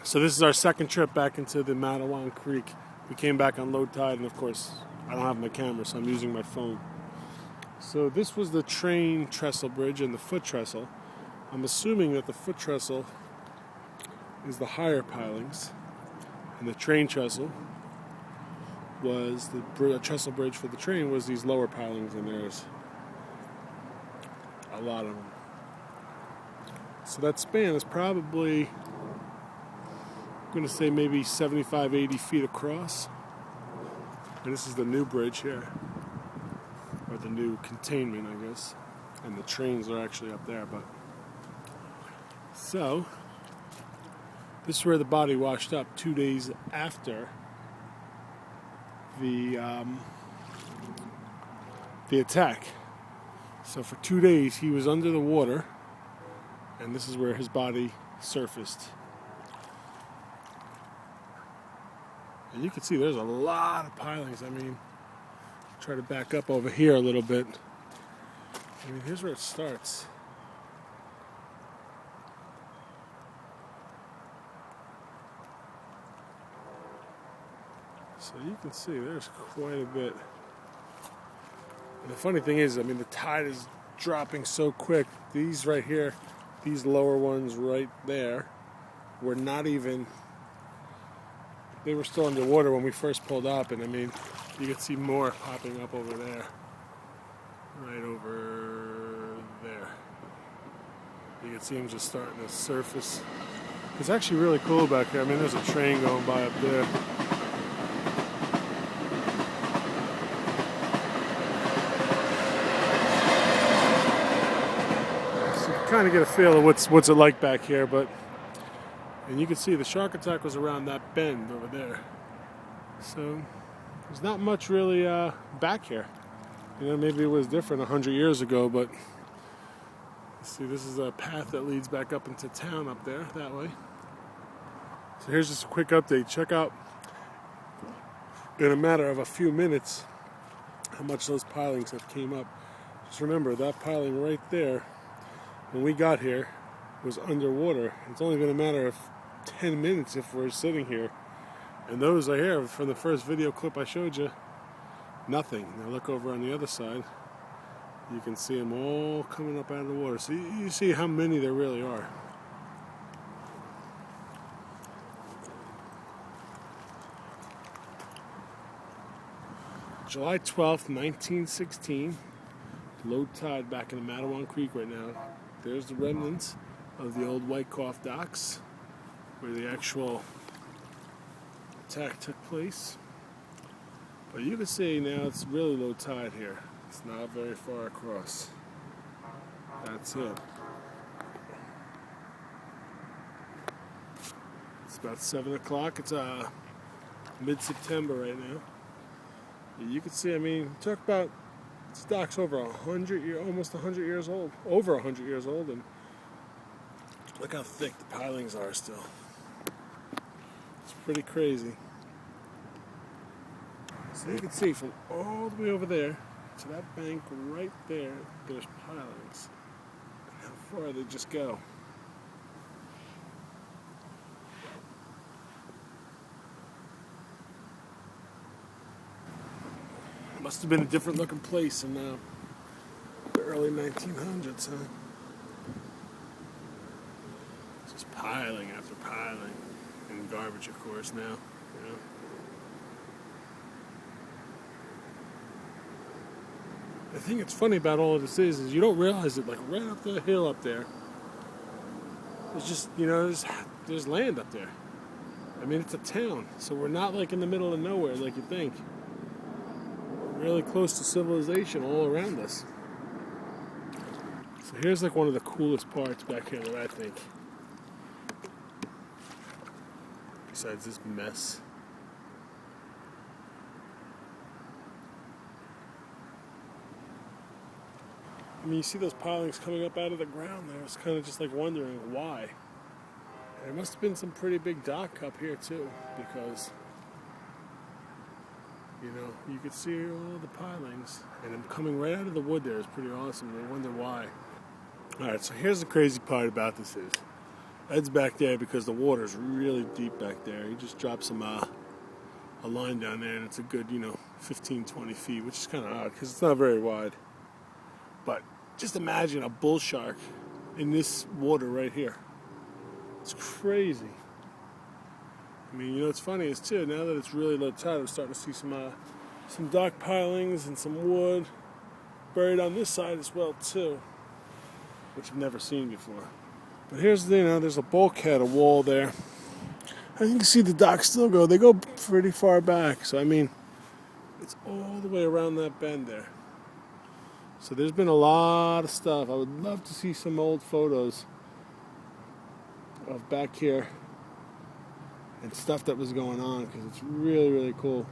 So this is our second trip back into the Matawan Creek. We came back on low tide, and of course, I don't have my camera, so I'm using my phone. So this was the train trestle bridge and the foot trestle. I'm assuming that the foot trestle is the higher pilings, and the train trestle was the trestle bridge for the train was these lower pilings, and there's a lot of them. So that span is probably, I'm going to say maybe 75, 80 feet across. And this is the new bridge here, or the new containment, I guess. And the trains are actually up there, but. So, this is where the body washed up 2 days after the attack. So for 2 days he was under the water, and this is where his body surfaced. And you can see there's a lot of pilings. I mean, try to back up over here a little bit. I mean, here's where it starts. So you can see there's quite a bit. And the funny thing is, I mean, the tide is dropping so quick. These right here, these lower ones right there, were not even, they were still underwater when we first pulled up. And I mean, you can see more popping up over there. Right over there. You can see them just starting to surface. It's actually really cool back here. I mean, there's a train going by up there. Kind of get a feel of what's it like back here, and you can see the shark attack was around that bend over there, so there's not much really back here. You know, maybe it was different 100 years ago, but see, this is a path that leads back up into town up there that way. So here's just a quick update. Check out in a matter of a few minutes how much those pilings have came up. Just remember that piling right there, when we got here, was underwater. It's only been a matter of 10 minutes if we're sitting here. And those are here from the first video clip I showed you. Nothing. Now look over on the other side. You can see them all coming up out of the water. So you see how many there really are. July 12th, 1916. Low tide back in the Matawan Creek right now. There's the remnants of the old Wyckoff docks where the actual attack took place. But you can see now it's really low tide here. It's not very far across. That's it. It's about 7 o'clock. It's mid-September right now. You can see, I mean, talk about this dock's over 100 years, almost 100 years old, over 100 years old, and look how thick the pilings are still. It's pretty crazy. So you can see from all the way over there to that bank right there, there's pilings. And how far they just go. Must have been a different looking place in the early 1900s, huh? Just piling after piling, and garbage, of course, now. You know? The thing that's funny about all of this is you don't realize it. Like right up the hill up there, there's just, you know, there's land up there. I mean, it's a town, so we're not like in the middle of nowhere like you think. Really close to civilization all around us. So here's like one of the coolest parts back here that I think. Besides this mess. I mean, you see those pilings coming up out of the ground there. It's kind of just like wondering why. And there must have been some pretty big dock up here too, because you know, you could see all the pilings, and them coming right out of the wood there is pretty awesome. I wonder why. Alright, so here's the crazy part about this is, Ed's back there because the water's really deep back there. He just dropped some a line down there, and it's a good, 15, 20 feet, which is kind of odd because it's not very wide. But just imagine a bull shark in this water right here. It's crazy. I mean, what's funny is too, now that it's really low tide, I'm starting to see some dock pilings and some wood buried on this side as well too, which I've never seen before. But here's there's a bulkhead, a wall there. And you can see the docks still go. They go pretty far back. So, I mean, it's all the way around that bend there. So there's been a lot of stuff. I would love to see some old photos of back here and stuff that was going on because it's really, really cool.